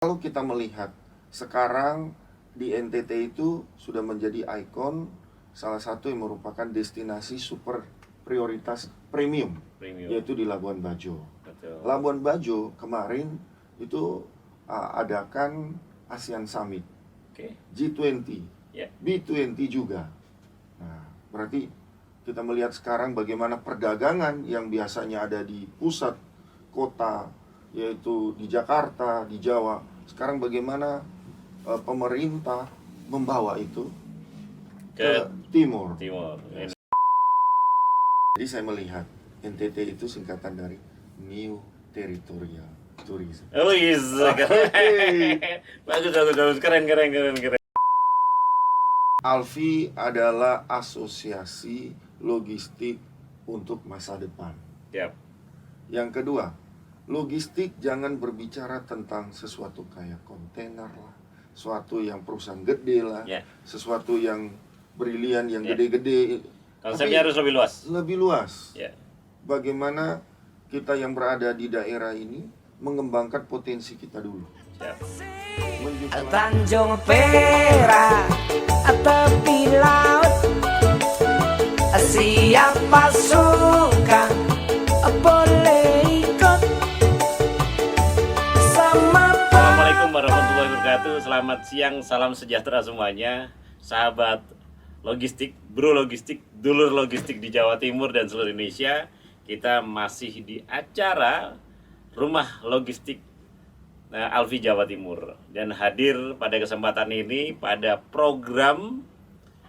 Kalau kita melihat sekarang di NTT itu sudah menjadi ikon salah satu yang merupakan destinasi super prioritas premium, yaitu di Labuan Bajo. Betul. Labuan Bajo kemarin itu adakan ASEAN Summit, G20, B20 juga. Nah, berarti kita melihat sekarang bagaimana perdagangan yang biasanya ada di pusat kota, yaitu di Jakarta, di Jawa, sekarang bagaimana pemerintah membawa itu ke timur. Jadi saya melihat NTT itu singkatan dari New Territorial Tourism. Oh iya, bagus, keren. ALFI adalah asosiasi logistik untuk masa depan. Yep. Yang kedua, logistik jangan berbicara tentang sesuatu kayak kontainer lah, sesuatu yang perusahaan gede lah, sesuatu yang brilian, yang gede-gede. Konsepnya harus lebih luas. Lebih luas. Bagaimana kita yang berada di daerah ini mengembangkan potensi kita dulu. Tanjung Perak, tepi laut, siapa suka boleh ikut sama. Assalamualaikum warahmatullahi wabarakatuh. Selamat siang, salam sejahtera semuanya, sahabat logistik, bro logistik, dulur logistik di Jawa Timur dan seluruh Indonesia. Kita masih di acara Rumah Logistik ALFI Jawa Timur, dan hadir pada kesempatan ini pada program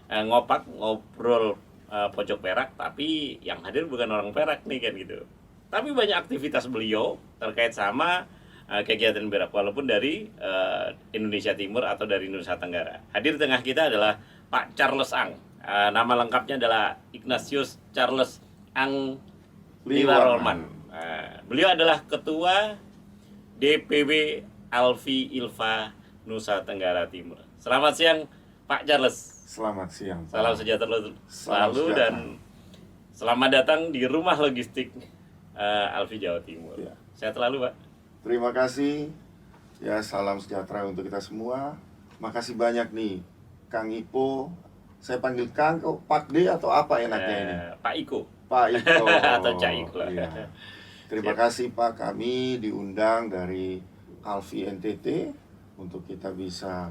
ngopak ngobrol pojok Perak, tapi yang hadir bukan orang Perak nih kan gitu. Tapi banyak aktivitas beliau terkait sama kegiatan Perak, walaupun dari Indonesia Timur atau dari Nusa Tenggara. Hadir di tengah kita adalah Pak Charles Ang. Nama lengkapnya adalah Ignatius Charles Ang Liwarolman. Beliau adalah ketua DPW ALFI Ilva Nusa Tenggara Timur. Selamat siang Pak Charles. Selamat siang, Pak. Salam sejahtera selalu dan selamat datang di Rumah Logistik ALFI Jawa Timur. Sehat selalu, Pak. Terima kasih. Ya, salam sejahtera untuk kita semua. Makasih banyak nih Kang Ipo. Saya panggil Kang, Pak D atau apa enaknya ini? Pak Iko. Pak Iko atau Cak Iko. Iya. Terima kasih Pak, kami diundang dari ALFI NTT untuk kita bisa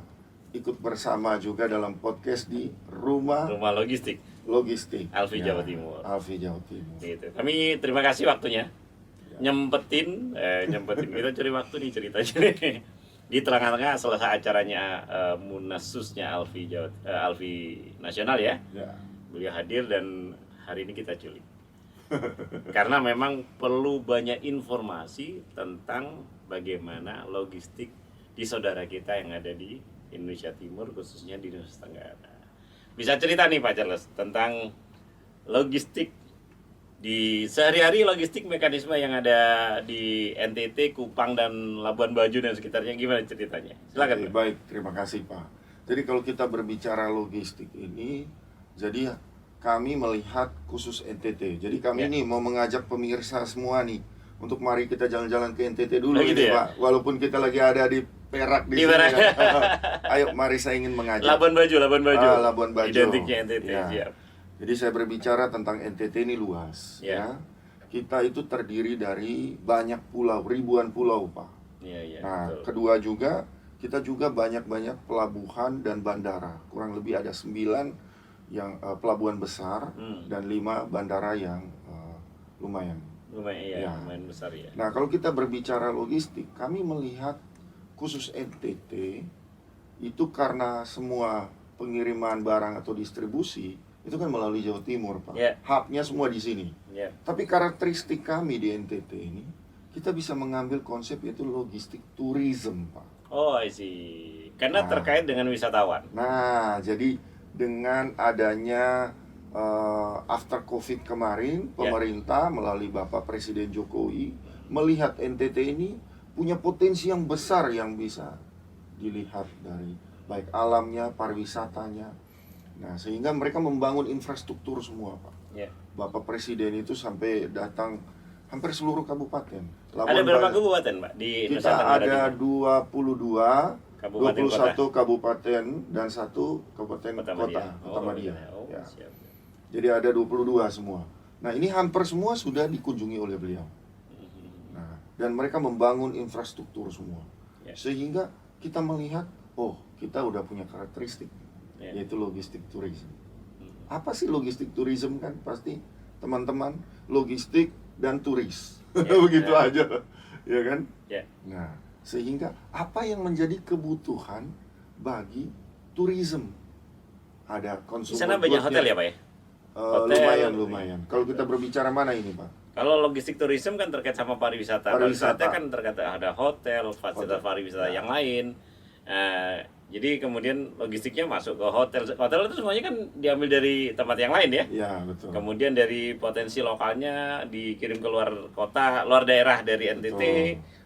ikut bersama juga dalam podcast di Rumah Logistik ALFI Jawa Timur. ALFI Jawa Timur. Gitu. Kami terima kasih waktunya. Nyempetin kita cari waktu nih ceritanya nih. Di tengah-tengah selesai acaranya Munasusnya ALFI Nasional ya. Beliau hadir dan hari ini kita culik. Karena memang perlu banyak informasi tentang bagaimana logistik di saudara kita yang ada di Indonesia Timur, khususnya di Nusa Tenggara. Bisa cerita nih Pak Charles tentang logistik di sehari-hari, logistik mekanisme yang ada di NTT, Kupang dan Labuan Bajo dan sekitarnya, gimana ceritanya? Silakan. Baik, terima kasih Pak. Jadi kalau kita berbicara logistik ini, jadi kami melihat khusus NTT. Jadi kami ini mau mengajak pemirsa semua nih untuk mari kita jalan-jalan ke NTT dulu gitu ya, Pak. Walaupun kita lagi ada di Perak di sini. Ayo mari saya ingin mengajak. Labuan Bajo. Labuan Bajo. Identiknya NTT. Siap. Jadi saya berbicara tentang NTT ini luas ya. Kita itu terdiri dari banyak pulau, ribuan pulau, Pak. Nah, betul. Kedua juga kita juga banyak-banyak pelabuhan dan bandara. Kurang lebih ada 9 yang pelabuhan besar dan 5 bandara yang lumayan besar ya. Nah, kalau kita berbicara logistik, kami melihat khusus NTT itu karena semua pengiriman barang atau distribusi itu kan melalui Jawa Timur, Pak. Hubnya semua di sini. Tapi karakteristik kami di NTT ini, kita bisa mengambil konsep yaitu logistik tourism, Pak. Oh, I see. Karena terkait dengan wisatawan. Nah, jadi dengan adanya after COVID kemarin, pemerintah melalui Bapak Presiden Jokowi melihat NTT ini punya potensi yang besar yang bisa dilihat dari baik alamnya, pariwisatanya. Nah, sehingga mereka membangun infrastruktur semua, Pak. Bapak Presiden itu sampai datang hampir seluruh kabupaten. Ada berapa kabupaten, Pak, di Nusa Kita Tenggara ada 22, Kabupaten 21 kabupaten dan 1 kabupaten Kota kota, Madia. Kota Madia. Oh, Ya. siap. Jadi ada 22 semua. Nah, ini hampir semua sudah dikunjungi oleh beliau. Nah, dan mereka membangun infrastruktur semua. Ya. Sehingga kita melihat, oh, kita udah punya karakteristik, Ya. yaitu logistik tourism. Apa sih logistik tourism kan? Pasti teman-teman, logistik dan turis. Ya. Begitu Ya. aja. Ya kan? Ya. Nah, sehingga apa yang menjadi kebutuhan bagi tourism? Ada Di consumer sana banyak goods-nya. hotel ya, Pak ya? Hotel. Lumayan. Kalau kita berbicara mana ini, Pak? Kalau logistik tourism kan terkait sama pariwisata. Pariwisata. Kan terkait ada hotel, fasilitas pariwisata yang lain. Jadi kemudian logistiknya masuk ke hotel. Hotel itu semuanya kan diambil dari tempat yang lain ya. Ya, betul. Kemudian dari potensi lokalnya dikirim ke luar kota, luar daerah dari NTT,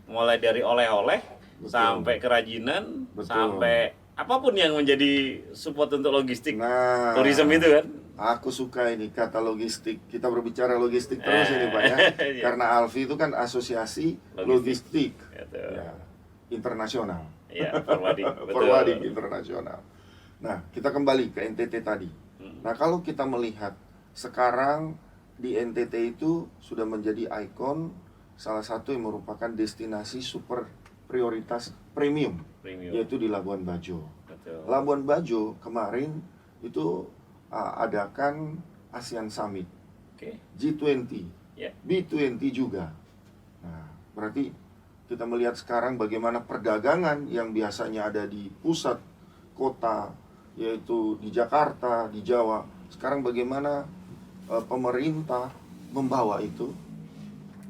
mulai dari oleh-oleh Betul. sampai kerajinan, Betul. sampai apapun yang menjadi support untuk logistik Nah, tourism itu kan. aku suka ini kata logistik. Kita berbicara logistik terus ini, Pak ya. Iya. Karena Alfi itu kan asosiasi logistik, Gitu. ya, internasional. Ya, forwarding. Betul. Forwarding internasional. Nah, kita kembali ke NTT tadi. Nah, kalau kita melihat sekarang di NTT itu sudah menjadi ikon salah satu yang merupakan destinasi super prioritas premium, yaitu di Labuan Bajo. Betul. Labuan Bajo kemarin itu adakan ASEAN Summit, Oke. G20, Ya. B20 juga. Nah, berarti kita melihat sekarang bagaimana perdagangan yang biasanya ada di pusat kota, yaitu di Jakarta, di Jawa, sekarang bagaimana pemerintah membawa itu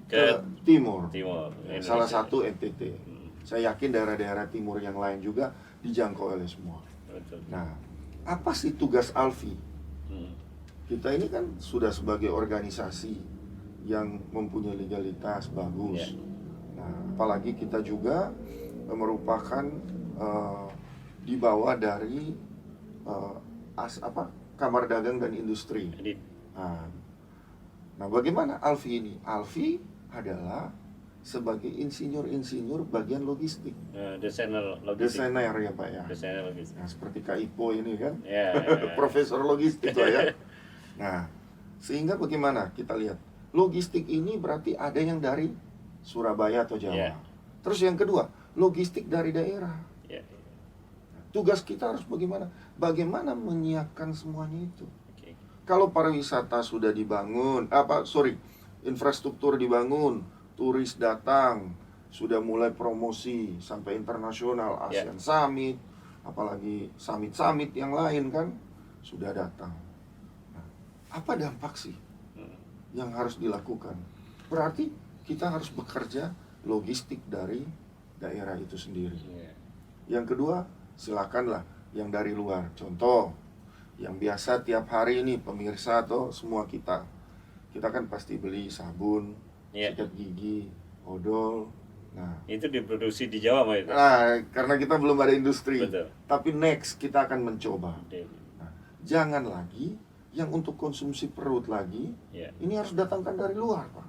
ke timur. Indonesia. Salah satu NTT. Saya yakin daerah-daerah timur yang lain juga dijangkau oleh semua. Betul. Nah, apa sih tugas Alfi? Kita ini kan sudah sebagai organisasi yang mempunyai legalitas bagus. Ya. Nah, apalagi kita juga merupakan dibawa dari Kamar Dagang dan Industri. Jadi, Nah, bagaimana Alfi ini? Alfi adalah sebagai insinyur bagian logistik. desainer logistik. Desainer ya, Pak ya. Desainer logistik. Nah, seperti Kak Ipo ini kan. Ya. Profesor logistik lah ya. Nah, sehingga bagaimana kita lihat logistik ini berarti ada yang dari Surabaya atau Jawa. Ya. Terus yang kedua, logistik dari daerah. Ya. Tugas kita harus bagaimana? Bagaimana menyiapkan semuanya itu? Oke. Kalau pariwisata sudah dibangun, infrastruktur dibangun, turis datang, sudah mulai promosi sampai internasional, ASEAN Summit, apalagi summit-summit yang lain kan sudah datang. Nah, apa dampak sih yang harus dilakukan? Berarti kita harus bekerja logistik dari daerah itu sendiri. Yang kedua, silakanlah yang dari luar. Contoh, yang biasa tiap hari ini pemirsa atau semua kita kan pasti beli sabun, sikat gigi, odol. Nah, itu diproduksi di Jawa, Pak itu. Nah, karena kita belum ada industri. Betul. Tapi next kita akan mencoba. Oke. Nah, jangan lagi yang untuk konsumsi perut lagi, ini harus datangkan dari luar, Pak.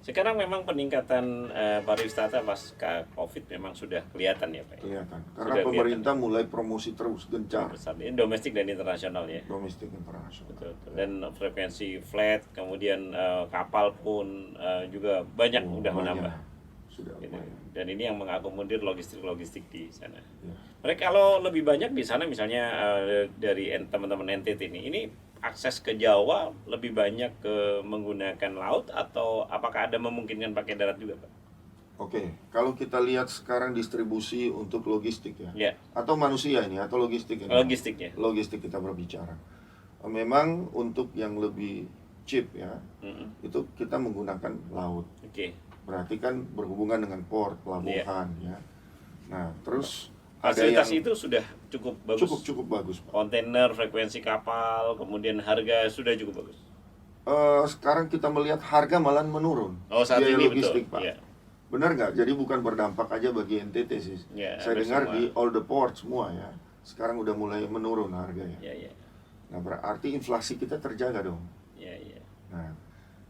Sekarang memang peningkatan pariwisata pasca COVID memang sudah kelihatan ya, Pak. Kelihatan. Karena Sudah pemerintah mulai promosi terus gencar. besar. Ini domestik dan internasional ya. Domestik internasional. Betul. Dan frekuensi flight, kemudian kapal pun juga banyak udah menambah. Sudah Gitu. lumayan. Dan ini yang mengakomodir logistik di sana. Ya. Mereka kalau lebih banyak di sana misalnya dari teman-teman NTT ini akses ke Jawa lebih banyak ke menggunakan laut atau apakah ada memungkinkan pakai darat juga, Pak? Oke, kalau kita lihat sekarang distribusi untuk logistik ya, Ya. atau manusia ini, atau logistik ini. Logistiknya. Logistik kita berbicara. Memang untuk yang lebih cheap ya, itu kita menggunakan laut. Oke. Berarti kan berhubungan dengan port, pelabuhan ya. Nah, terus Fasilitas ada yang itu sudah cukup bagus. cukup bagus, Pak. Kontainer, frekuensi kapal, kemudian harga sudah cukup bagus. Sekarang kita melihat harga malah menurun. Oh, saat Biaya ini logistik, betul. Pak. Ya. Benar nggak? Jadi bukan berdampak aja bagi NTT sih. Ya, Saya hampir dengar semua. di all the port semua ya. Sekarang udah mulai menurun harganya. Ya, ya. Nah, berarti inflasi kita terjaga dong. Ya, ya. Nah,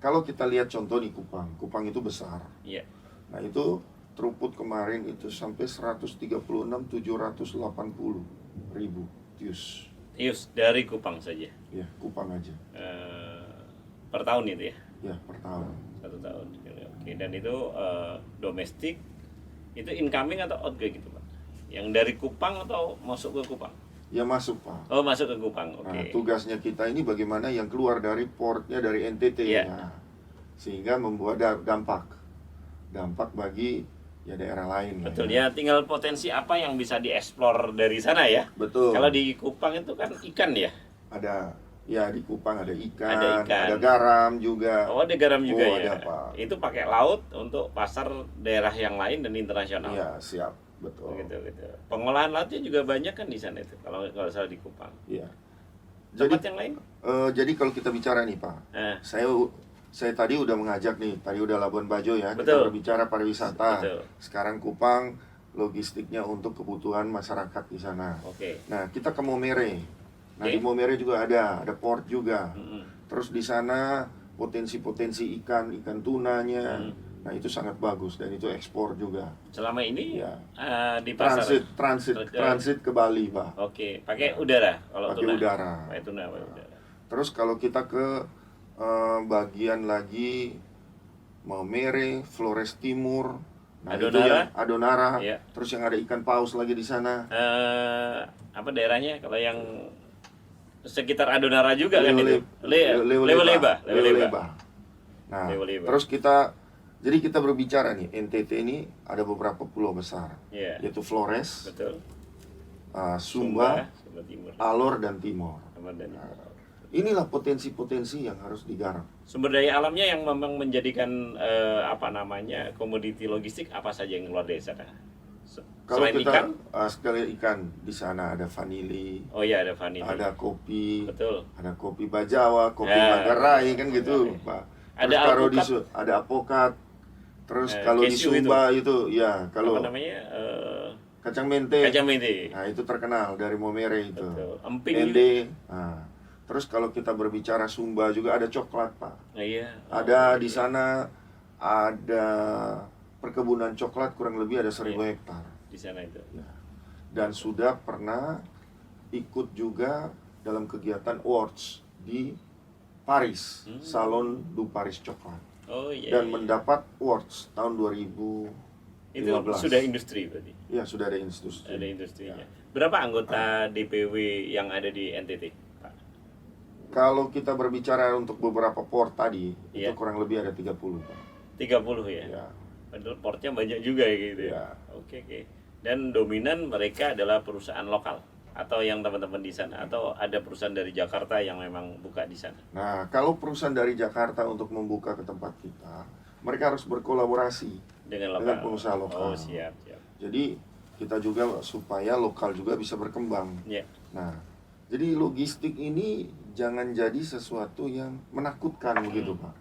kalau kita lihat contoh di Kupang itu besar. Iya. Nah itu throughput kemarin itu sampai 136.780 ribu tius. Tius dari Kupang saja. Ya, Kupang aja. Per tahun itu ya? Ya, per tahun. 1 tahun. Oke, dan itu domestik, itu incoming atau outgoing gitu Pak? Yang dari Kupang atau masuk ke Kupang? Ya masuk Pak. Oh, masuk ke Kupang, oke. Nah, tugasnya kita ini bagaimana yang keluar dari portnya dari NTT Iya. ya. Sehingga membuat dampak bagi ya daerah lain. Betul ya. ya, tinggal potensi apa yang bisa dieksplor dari sana ya. Betul. Kalau di Kupang itu kan ikan ya. Ada ya di Kupang ada ikan, Ada ikan. ada garam juga. Oh, ada garam juga Oh, ya. ada, Pak. Itu pakai laut untuk pasar daerah yang lain dan internasional. Iya, siap. Betul. Gitu. Pengolahan lautnya juga banyak kan di sana itu. Kalau salah di Kupang. Iya. Tempat Jadi yang lain? jadi kalau kita bicara nih Pak, saya tadi udah mengajak nih, tadi udah Labuan Bajo ya, Betul. kita berbicara pariwisata. Betul. Sekarang Kupang, logistiknya untuk kebutuhan masyarakat di sana. Oke. Nah, kita ke Momere. Nah, Oke. di Momere juga ada port juga. Mm-mm. Terus di sana potensi-potensi ikan tunanya. Nah, itu sangat bagus dan itu ekspor juga. Selama ini Ya. di pasar Transit ke Bali, Pak. Oke, pakai udara kalau Pakai tuna. udara. Pakai udara. Terus kalau kita ke bagian lagi Maumere, Flores Timur, nah itu Adonara. yang Adonara, Iya. terus yang ada ikan paus lagi di sana. Apa daerahnya? Kalau yang sekitar Adonara juga kan itu. Leweleba. Leweleba. Nah, Leweleba. terus jadi kita berbicara nih, NTT ini ada beberapa pulau besar, Iya. yaitu Flores, Betul. Sumba, Timur. Alor, dan Timor. Dan Inilah potensi-potensi yang harus digarap. sumber daya alamnya yang memang menjadikan komoditi logistik apa saja yang keluar dari sana? Kalau Selain kita ikan? sekali ikan di sana ada vanili, Oh iya, ada vanili. ada kopi, Betul. ada kopi Bajawa, kopi Ya. Manggarai kan gitu, Manggarai. Pak. Ada Terus kalau di alpukat. ada apokat. Terus kalau di kesu Sumba itu ya kalau Apa namanya? kacang mente. Kacang mete. Nah, itu terkenal dari Momere itu. Betul. Emping juga. Ende. Nah, terus kalau kita berbicara Sumba juga ada coklat, Pak. Iya. Ada di sana ada perkebunan coklat kurang lebih ada 1.000 hektar. Di sana itu. Ya. Dan sudah pernah ikut juga dalam kegiatan awards di Paris, Salon du Paris Coklat. Oh iya. Dan iya. mendapat awards tahun 2015. Itu sudah industri berarti. Ya, sudah ada industri. Ada industrinya. Ya. Berapa anggota DPW yang ada di NTT, Pak? Kalau kita berbicara untuk beberapa port tadi, itu Iya. kurang lebih ada 30, Pak. 30 ya. Ya. Padahal portnya banyak juga ya gitu ya. Ya. Oke. Dan dominan mereka adalah perusahaan lokal atau yang teman-teman di sana atau ada perusahaan dari Jakarta yang memang buka di sana. Nah, kalau perusahaan dari Jakarta untuk membuka ke tempat kita, mereka harus berkolaborasi Dengan lokal. dengan pengusaha lokal. Oh, siap. Jadi kita juga supaya lokal juga bisa berkembang. Ya. Nah, jadi logistik ini jangan jadi sesuatu yang menakutkan begitu, Pak.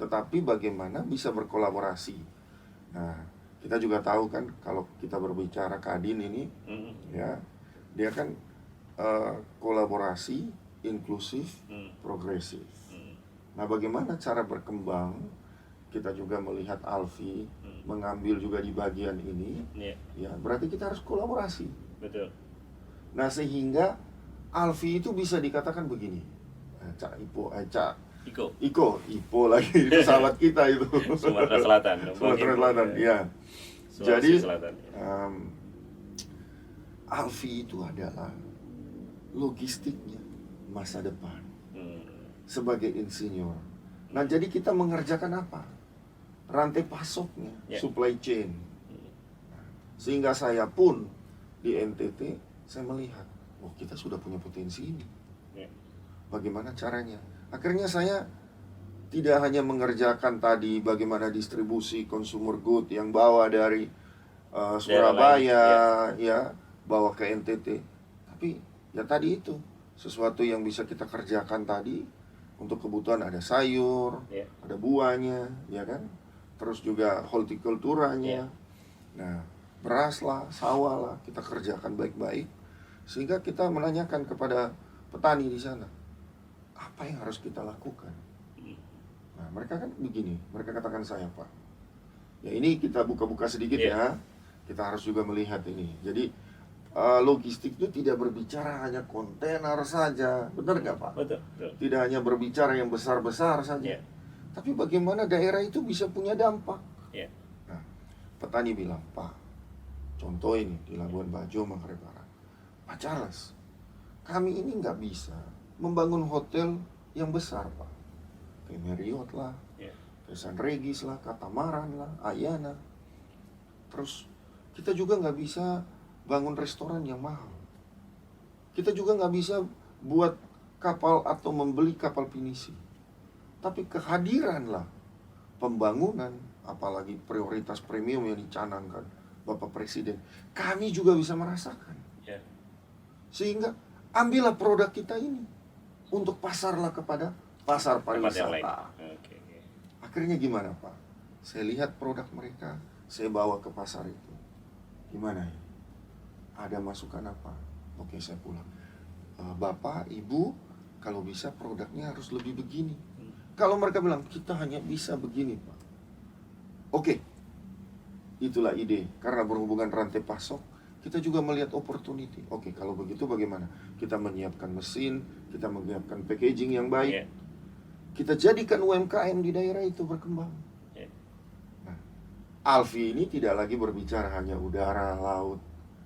Tetapi bagaimana bisa berkolaborasi. Nah, kita juga tahu kan kalau kita berbicara Kadin ini, ya, dia kan kolaborasi, inklusif, progresif. Nah, bagaimana cara berkembang? Kita juga melihat Alfi mengambil juga di bagian ini, ya berarti kita harus kolaborasi. Betul. Nah, sehingga Alfi itu bisa dikatakan begini, Ipo lagi itu sahabat kita itu. Sumatera Selatan. Sumatera Selatan, ya. Sulawesi Jadi Selatan. Alfi itu adalah logistiknya masa depan sebagai insinyur. Nah, jadi kita mengerjakan apa? Rantai pasoknya, supply chain. Sehingga saya pun di NTT saya melihat, oh kita sudah punya potensi ini. Bagaimana caranya? Akhirnya saya tidak hanya mengerjakan tadi bagaimana distribusi consumer good yang bawa dari Surabaya, ya, bawa ke NTT. Tapi ya tadi itu sesuatu yang bisa kita kerjakan tadi untuk kebutuhan ada sayur, ada buahnya, ya kan? Terus juga hortikulturanya. Nah, beras lah, sawah lah, kita kerjakan baik-baik sehingga kita menanyakan kepada petani di sana, apa yang harus kita lakukan? Nah, mereka kan begini, mereka katakan saya, Pak. Ya ini kita buka-buka sedikit ya. Kita harus juga melihat ini. Jadi logistik itu tidak berbicara hanya kontainer saja, benar nggak Pak? Betul. Tidak hanya berbicara yang besar-besar saja, tapi bagaimana daerah itu bisa punya dampak. Nah, petani bilang, Pak, contoh ini di Labuan Bajo, Manggarai Barat, Pak Charles, kami ini nggak bisa membangun hotel yang besar, Pak. Kayak Marriott lah, kayak San Regis lah, Katamaran lah, Ayana. Terus kita juga nggak bisa bangun restoran yang mahal. Kita juga nggak bisa buat kapal atau membeli kapal pinisi. Tapi kehadiranlah pembangunan, apalagi prioritas premium yang dicanangkan Bapak Presiden, kami juga bisa merasakan. Sehingga ambillah produk kita ini untuk pasarlah kepada pasar pariwisata. Akhirnya gimana Pak? Saya lihat produk mereka, saya bawa ke pasar itu. Gimana ya? Ada masukan apa? Oke, saya pulang. Bapak, Ibu, kalau bisa produknya harus lebih begini. Kalau mereka bilang, kita hanya bisa begini, Pak. Oke, itulah ide. Karena berhubungan rantai pasok, kita juga melihat opportunity. Oke, kalau begitu bagaimana? Kita menyiapkan mesin, kita menyiapkan packaging yang baik. Kita jadikan UMKM di daerah itu berkembang. Nah, Alfi ini tidak lagi berbicara hanya udara, laut,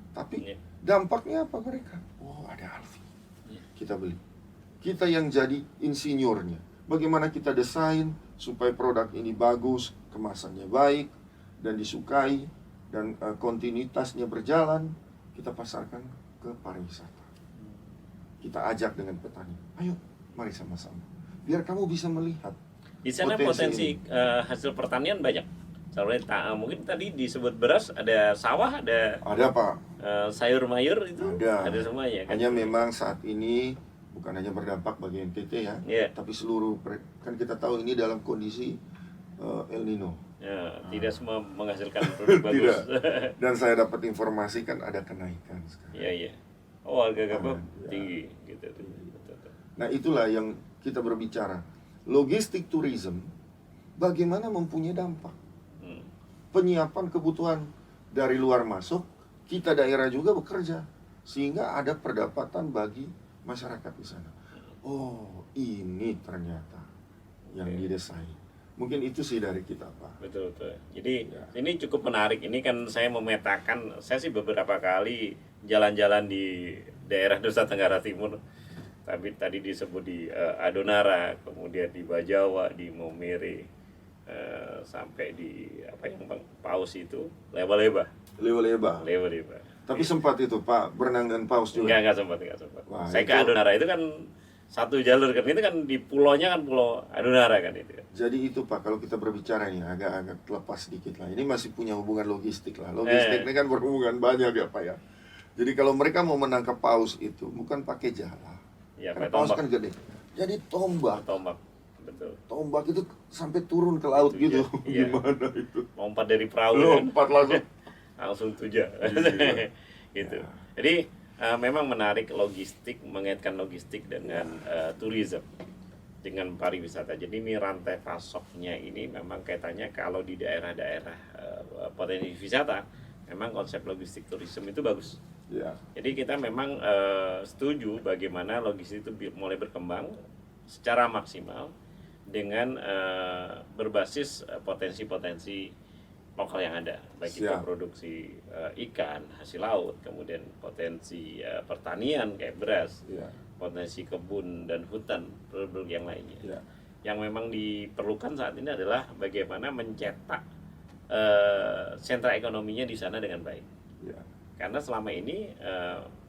tapi dampaknya apa mereka? Oh, ada Alfi. Kita beli. Kita yang jadi insinyurnya. Bagaimana kita desain supaya produk ini bagus, kemasannya baik, dan disukai, dan kontinuitasnya berjalan. Kita pasarkan ke pariwisata. Kita ajak dengan petani. Ayo, mari sama-sama. Biar kamu bisa melihat. Di sana potensi hasil pertanian banyak. Soalnya mungkin tadi disebut beras, ada sawah, ada Pak. Sayur mayur itu ada semuanya kan? Hanya memang saat ini bukan hanya berdampak bagi NTT ya, tapi seluruh, kan kita tahu ini dalam kondisi El Nino. Tidak semua menghasilkan produk bagus. Dan saya dapat informasi kan ada kenaikan sekarang. Iya. Oh, harga gabah tinggi gitu. Nah, itulah yang kita berbicara. Logistik tourism bagaimana mempunyai dampak. Penyiapan kebutuhan dari luar masuk, kita daerah juga bekerja sehingga ada pendapatan bagi masyarakat di sana. Oh, ini ternyata yang didesain. Mungkin itu sih dari kita, Pak. Betul. Jadi ini cukup menarik. Ini kan saya memetakan, saya sih beberapa kali jalan-jalan di daerah Nusa Tenggara Timur. Tapi tadi disebut di Adonara, kemudian di Bajawa, di Maumere, sampai di apa yang Bang Paus itu, Leba-leba. Tapi sempat itu Pak berenang dan paus juga. Enggak sempat. Wah, saya ke Adonara itu kan satu jalur kan, itu kan di pulaunya kan pulau Adonara kan itu. Jadi itu Pak, kalau kita berbicara nih agak lepas sedikit lah. Ini masih punya hubungan logistik lah. Logistik ini kan berhubungan banyak ya Pak ya. Jadi kalau mereka mau menangkap paus itu bukan pakai jala. Ya, karena paus kan gede. Jadi tombak. Betul. Tombak itu sampai turun ke laut gitu. Gimana itu? Lompat dari perahu. Lompat langsung tuja. Gitu. Jadi memang menarik logistik, mengaitkan logistik dengan tourism, dengan pariwisata. Jadi ini rantai pasoknya ini memang kaitannya kalau di daerah-daerah potensi wisata, memang konsep logistik tourism itu bagus. Jadi kita memang setuju bagaimana logistik itu mulai berkembang secara maksimal dengan berbasis potensi-potensi lokal yang ada, baik itu produksi ikan, hasil laut, kemudian potensi pertanian kayak beras, potensi kebun dan hutan, produk yang lainnya. Yang memang diperlukan saat ini adalah bagaimana mencetak sentra ekonominya di sana dengan baik. Karena selama ini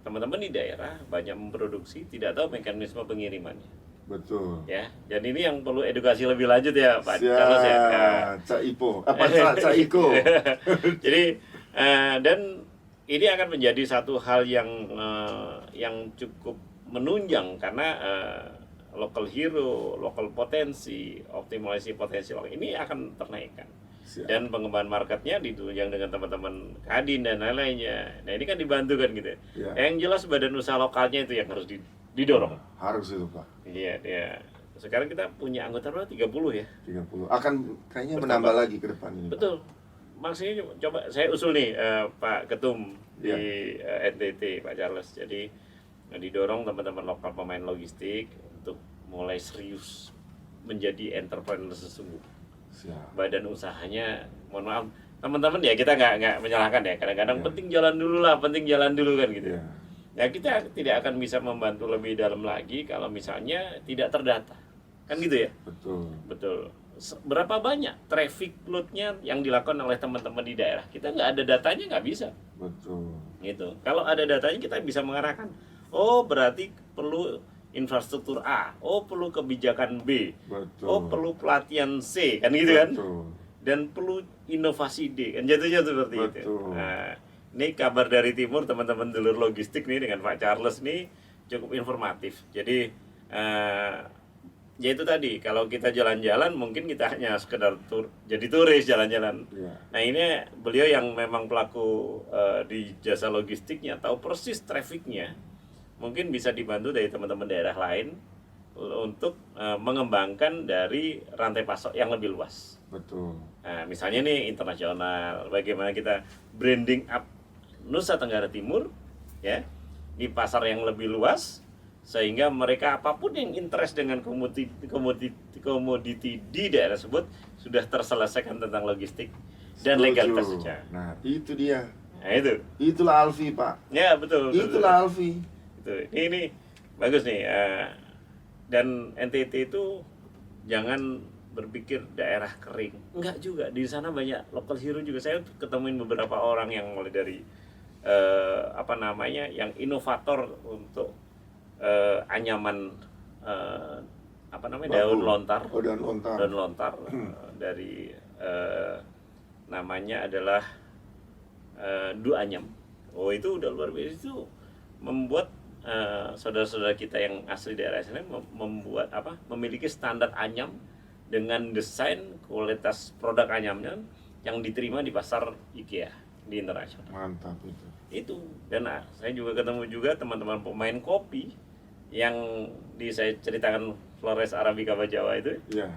teman-teman di daerah banyak memproduksi, tidak tahu mekanisme pengirimannya. Betul. Ya, dan ini yang perlu edukasi lebih lanjut ya Pak Charles ya. Cak Iko. Jadi dan ini akan menjadi satu hal yang cukup menunjang karena local hero, local potensi, optimalisasi potensi lokal ini akan ternaikkan. Dan pengembangan marketnya ditunjang dengan teman-teman Kadin dan lain-lainnya. Nah ini kan dibantu kan gitu. Yang jelas badan usaha lokalnya itu yang harus didorong. Harus itu Pak. Iya. sekarang kita punya anggota berapa? 30 ya. 30. Akan kayaknya menambah lagi ke depan ini. Betul. Maksudnya coba saya usul nih Pak Ketum di NTT, Pak Charles. Jadi didorong teman-teman lokal pemain logistik untuk mulai serius menjadi entrepreneur sesungguhnya. Siap. Badan usahanya, mohon maaf teman-teman ya, kita nggak menyalahkan ya, kadang-kadang Ya. penting jalan dulu kan gitu. Ya. Ya kita tidak akan bisa membantu lebih dalam lagi kalau misalnya tidak terdata, kan gitu ya. Betul. Berapa banyak traffic load-nya yang dilakukan oleh teman-teman di daerah, kita nggak ada datanya nggak bisa. Betul. Gitu. Kalau ada datanya kita bisa mengarahkan. Oh berarti perlu infrastruktur A, oh perlu kebijakan B, Betul. oh perlu pelatihan C, kan gitu kan? Betul. Dan perlu inovasi D, kan jatuhnya seperti itu. Betul. Nah, ini kabar dari timur teman-teman dulur logistik nih dengan Pak Charles nih cukup informatif. Jadi ya itu tadi, kalau kita jalan-jalan mungkin kita hanya sekedar jadi turis jalan-jalan. Ya. Nah ini beliau yang memang pelaku di jasa logistiknya, tahu persis trafficnya. Mungkin bisa dibantu dari teman-teman daerah lain untuk mengembangkan dari rantai pasok yang lebih luas. Betul. Nah, misalnya nih internasional, bagaimana kita branding up Nusa Tenggara Timur ya di pasar yang lebih luas, sehingga mereka apapun yang interest dengan komoditi di daerah tersebut sudah terselesaikan tentang logistik dan Setuju. legalitasnya. Nah, itu dia. Nah, itu. Itulah Alfi, Pak. Ya, betul. Itulah Alfi. Itu. Ini bagus nih. Dan NTT itu jangan berpikir daerah kering. Enggak juga. Di sana banyak local hero juga. Saya ketemuin beberapa orang yang mulai dari yang inovator untuk anyaman daun lontar. Oh, daun lontar. Daun lontar dari namanya adalah Du Anyam. Oh, itu udah luar biasa. Itu membuat saudara-saudara kita yang asli daerah sini memiliki standar anyam dengan desain kualitas produk anyamnya yang diterima di pasar IKEA di internasional. Mantap itu. Itu. Dan saya juga ketemu juga teman-teman pemain kopi yang saya ceritakan Flores Arabica Bajawa itu. Iya.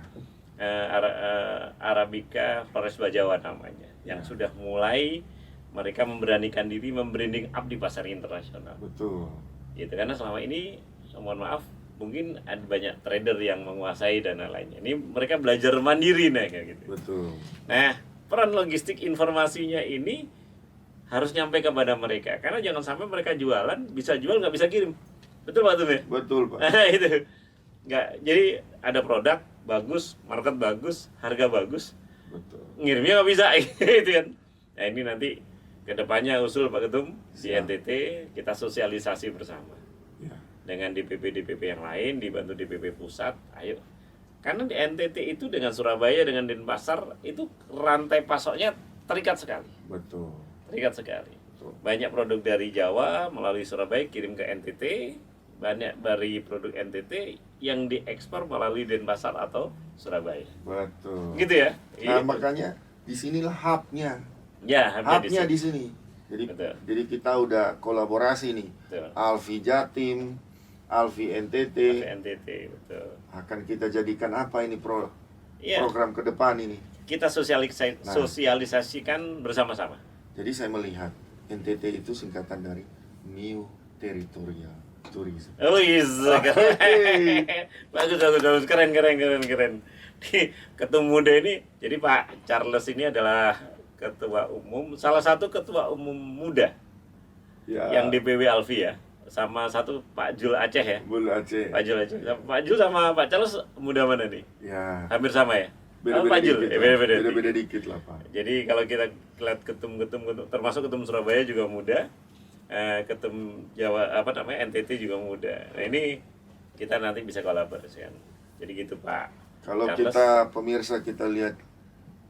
Arabica Flores Bajawa namanya, yang sudah mulai mereka memberanikan diri membranding up di pasar internasional. Betul. Gitu, karena selama ini mohon maaf mungkin ada banyak trader yang menguasai dan lainnya. Ini mereka belajar mandiri kayak gitu. Betul. Nah, peran logistik informasinya ini harus nyampe kepada mereka, karena jangan sampai mereka jualan, bisa jual nggak bisa kirim. Betul Pak Tum ya? Betul, Pak. Nah, itu nggak, jadi ada produk bagus, market bagus, harga bagus, Betul. ngirimnya nggak bisa gitu kan. Nah ini nanti kedepannya usul Pak Ketum di NTT kita sosialisasi bersama Ya. dengan DPP yang lain, dibantu DPP pusat. Ayo, karena di NTT itu dengan Surabaya dengan Denpasar itu rantai pasoknya terikat sekali. Betul. Terikat sekali. Banyak produk dari Jawa melalui Surabaya kirim ke NTT, banyak dari produk NTT yang diekspor melalui Denpasar atau Surabaya. Betul. Gitu ya. Nah, Gitu. makanya disinilah hubnya. Ya, Hubnya di sini. Betul. Jadi kita udah kolaborasi nih. Betul. Alfi Jatim, Alfi NTT. NTT, betul. Akan kita jadikan apa ini Iya. program ke depan ini. Kita sosialisasikan bersama-sama. Jadi saya melihat NTT itu singkatan dari New Territorial Tourism. Oh iya, bagus, keren. Di Ketum Muda ini, jadi Pak Charles ini adalah ketua umum, salah satu ketua umum muda Ya. yang DPW Alfi ya, sama satu Pak Jul Aceh ya. Bul Aceh. Pak Jul Aceh. Pak Jul sama Pak Charles muda mana nih? Ya. Hampir sama ya? Beda-beda Pak Jul, dikit, beda-beda dikit lah, Pak. Jadi kalau kita lihat ketum, termasuk ketum Surabaya juga muda, ketum Jawa NTT juga muda. Nah ini kita nanti bisa kolaborasikan. Jadi gitu Pak. Kalau Charles. kita pemirsa kita lihat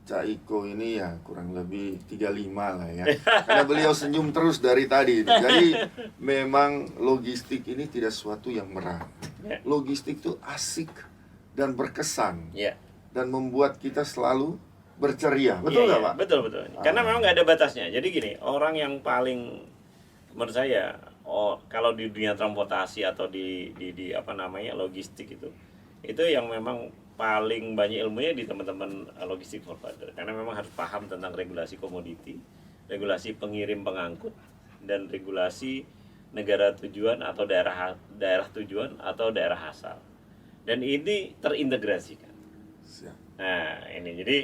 Cak Iko ini ya kurang lebih 35 lah ya. Karena beliau senyum terus dari tadi. Jadi memang logistik ini tidak sesuatu yang berat. Ya. Logistik itu asik dan berkesan. Ya. Dan membuat kita selalu berceria. Betul nggak, Pak? Betul. Karena memang nggak ada batasnya. Jadi gini, orang yang paling menurut saya, kalau di dunia transportasi atau di logistik itu, itu yang memang paling banyak ilmunya di teman-teman logistik forwarder, karena memang harus paham tentang regulasi komoditi, regulasi pengirim pengangkut, dan regulasi negara tujuan atau daerah tujuan atau daerah asal. Dan ini terintegrasikan. Nah, ini jadi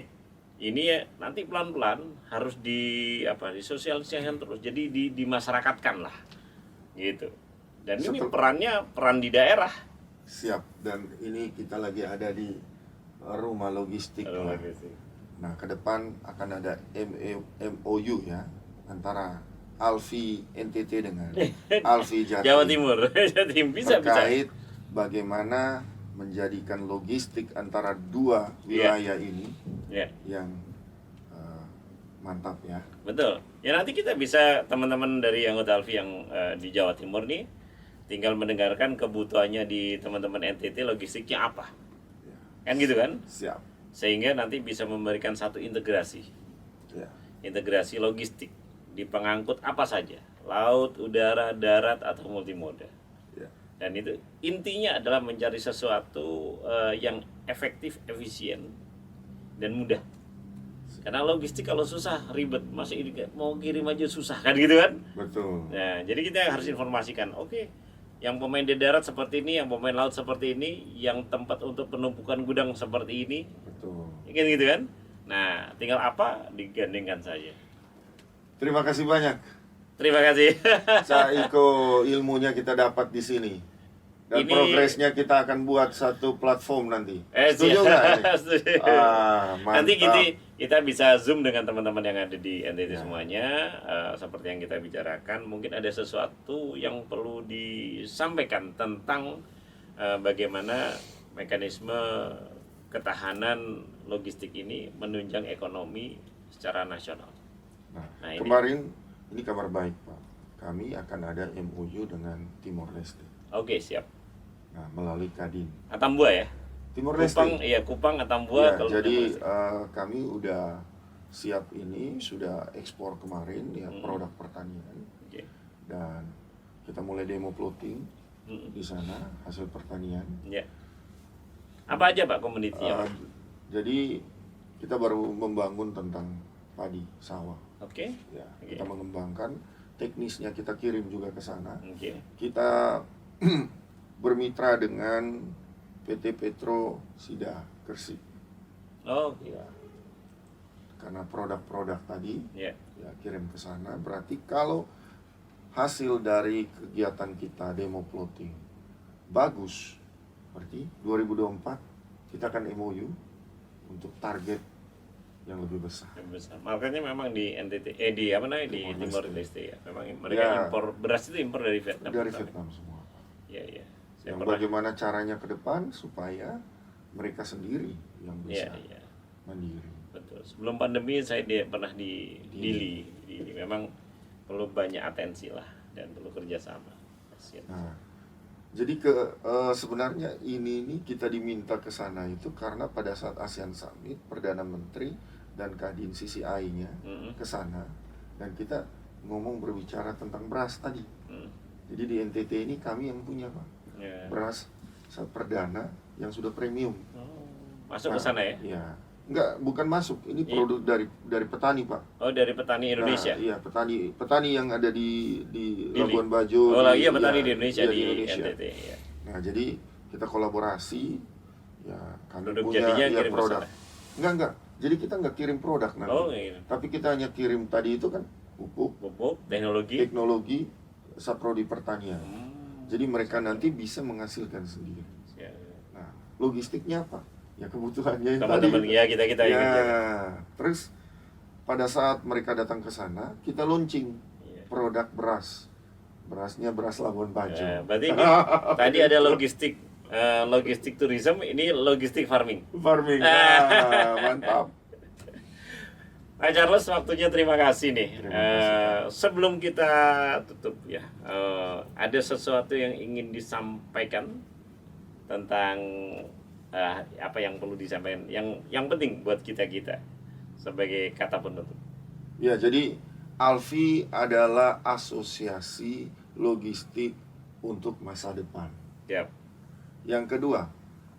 ini ya nanti pelan-pelan harus disosialisasikan terus. Jadi dimasyarakatkan lah. Gitu. Dan ini peran di daerah. Siap. Dan ini kita lagi ada di rumah logistik. Nah, ke depan akan ada MOU ya antara Alfi NTT dengan Alfi Jawa Timur. bisa terkait bagaimana menjadikan logistik antara dua wilayah ini yang mantap ya. Betul. Ya nanti kita bisa teman-teman dari anggota Alfi yang di Jawa Timur nih tinggal mendengarkan kebutuhannya di teman-teman NTT logistiknya apa. Kan gitu kan? Siap. Sehingga nanti bisa memberikan satu integrasi. Integrasi logistik di pengangkut apa saja, laut, udara, darat atau multimoda. Dan itu intinya adalah mencari sesuatu yang efektif, efisien dan mudah. Karena logistik kalau susah, ribet, masa ini mau kirim aja susah kan gitu kan? Betul. Nah, jadi kita harus informasikan, oke, yang pemain di darat seperti ini, yang pemain laut seperti ini, yang tempat untuk penumpukan gudang seperti ini. Betul. Kan gitu kan? Nah, tinggal apa digandengkan saja. Terima kasih banyak. Terima kasih. Cak Iko, ilmunya kita dapat di sini. Dan progresnya kita akan buat satu platform nanti. Setuju nggak ini? Setuju. Mantap. Nanti kita bisa zoom dengan teman-teman yang ada di NTT semuanya. Seperti yang kita bicarakan, mungkin ada sesuatu yang perlu disampaikan tentang bagaimana mekanisme ketahanan logistik ini menunjang ekonomi secara nasional. Nah, kemarin ini kabar baik Pak. Kami akan ada MOU dengan Timor Leste. Oke, siap. Nah, melalui Kadin. Atambua ya? Timor Leste. Kupang, Atambua. Ya, jadi kami udah siap ini, sudah ekspor kemarin ya produk pertanian. Dan kita mulai demo plotting di sana hasil pertanian. Apa aja Pak komoditinya? Jadi kita baru membangun tentang padi sawah. Kita mengembangkan teknisnya, kita kirim juga ke sana. Kita bermitra dengan PT Petro Sida Gresik. Karena produk-produk tadi kirim ke sana. Berarti kalau hasil dari kegiatan kita demo plotting bagus, berarti 2024 kita akan MOU untuk target yang lebih besar. Makanya memang di NTT di Timor Leste ya. Memang mereka impor beras itu impor dari Vietnam. Dari Vietnam semua. Iya. Yang bagaimana caranya ke depan supaya mereka sendiri yang bisa mandiri. Betul. Sebelum pandemi saya pernah di Dili. Memang perlu banyak atensi lah dan perlu kerjasama. Nah, jadi sebenarnya ini kita diminta ke sana itu karena pada saat ASEAN Summit Perdana Menteri dan Kadin CCI-nya ke sana dan kita berbicara tentang beras tadi. Jadi di NTT ini kami yang punya Pak. Beras perdana yang sudah premium. Masuk ke sana ya? Iya. Enggak, bukan masuk. Ini produk dari petani, Pak. Oh, dari petani Indonesia. Nah, iya, petani yang ada di Labuan Bajo. Petani di Indonesia di NTT, ya. Nah, jadi kita kolaborasi ya, kami produk punya kirim produk. Enggak. Jadi kita enggak kirim produk nanti. Tapi kita hanya kirim tadi itu kan pupuk, teknologi saprodi pertanian. Jadi mereka nanti bisa menghasilkan sendiri. Nah, logistiknya apa? Ya kebutuhannya yang tadi. Kita ini. Terus pada saat mereka datang ke sana, kita launching produk beras. Berasnya beras Labuan Bajo. Berarti ini tadi ada logistik tourism, ini logistik farming. Mantap. Pak Charles, waktunya terima kasih nih. Sebelum kita tutup ya, ada sesuatu yang ingin disampaikan tentang apa yang perlu disampaikan, yang penting buat kita sebagai kata penutup. Ya, jadi Alfi adalah asosiasi logistik untuk masa depan. Yang kedua,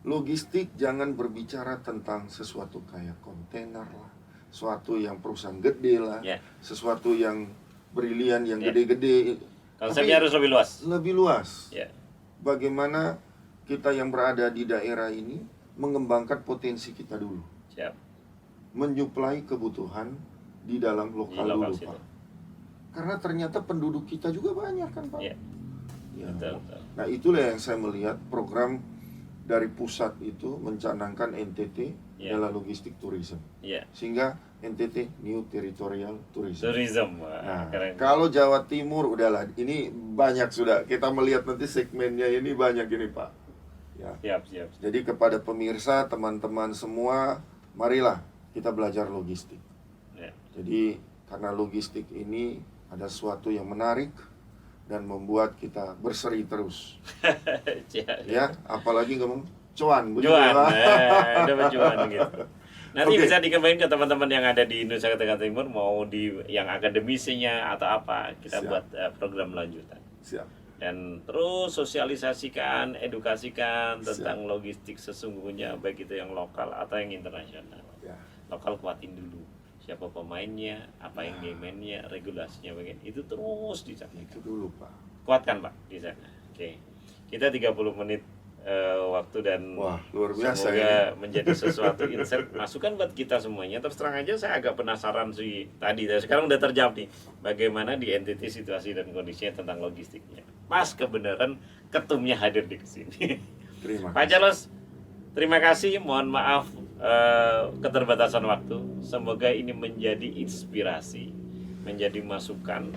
logistik jangan berbicara tentang sesuatu kayak kontainer lah, sesuatu yang perusahaan gede lah, sesuatu yang brilian, yang gede-gede. Konsepnya harus lebih luas. Lebih luas. Bagaimana kita yang berada di daerah ini mengembangkan potensi kita dulu. Menyuplai kebutuhan di dalam lokal dulu, Pak. Karena ternyata penduduk kita juga banyak kan, Pak. Betul. Nah, itulah yang saya melihat program dari pusat itu mencanangkan NTT adalah logistik tourism. Sehingga NTT New Territorial Tourism. Nah, kalau Jawa Timur udahlah, ini banyak sudah. Kita melihat nanti segmennya ini banyak ini, Pak. Siap. Jadi kepada pemirsa, teman-teman semua, marilah kita belajar logistik. Jadi karena logistik ini ada sesuatu yang menarik dan membuat kita berseri terus. Apalagi ngomong cuan, dapat cuan gitu. Nanti bisa dikembangin ke teman-teman yang ada di Indonesia Tenggara Timur, mau di yang akademisinya atau apa, kita buat program lanjutan. Dan terus sosialisasikan, edukasikan tentang logistik sesungguhnya, baik itu yang lokal atau yang internasional. Lokal kuatin dulu, siapa pemainnya, apa yang demandnya, regulasinya bagian itu terus disampaikan. Itu dulu, Pak. Kuatkan, Pak, di sana. Oke. Kita 30 menit waktu dan luar biasa semoga menjadi sesuatu insight masukan buat kita semuanya. Terus terang aja saya agak penasaran sih tadi. Sekarang udah terjawab nih, bagaimana di NTT situasi dan kondisinya tentang logistiknya. Mas kebenaran ketumnya hadir di sini. Pak Charles, terima kasih. Mohon maaf keterbatasan waktu. Semoga ini menjadi inspirasi, menjadi masukan,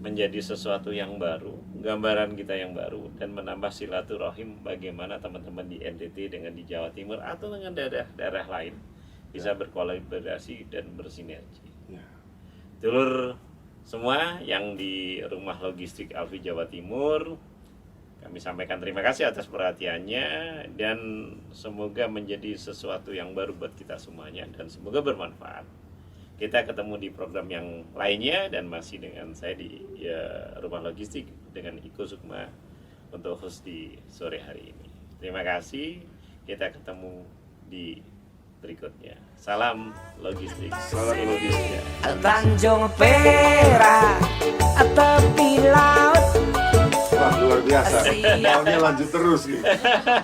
menjadi sesuatu yang baru, gambaran kita yang baru, dan menambah silaturahim bagaimana teman-teman di NTT dengan di Jawa Timur atau dengan daerah-daerah lain bisa berkolaborasi dan bersinergi. Dulur semua yang di Rumah Logistik Alfi Jawa Timur, kami sampaikan terima kasih atas perhatiannya dan semoga menjadi sesuatu yang baru buat kita semuanya dan semoga bermanfaat. Kita ketemu di program yang lainnya dan masih dengan saya di Rumah Logistik dengan Iko Sukma untuk host di sore hari ini. Terima kasih. Kita ketemu di berikutnya. Salam logistik. Salam logistik. Tanjung Perak, tepi laut. Wah, luar biasa. Maunya lanjut terus nih.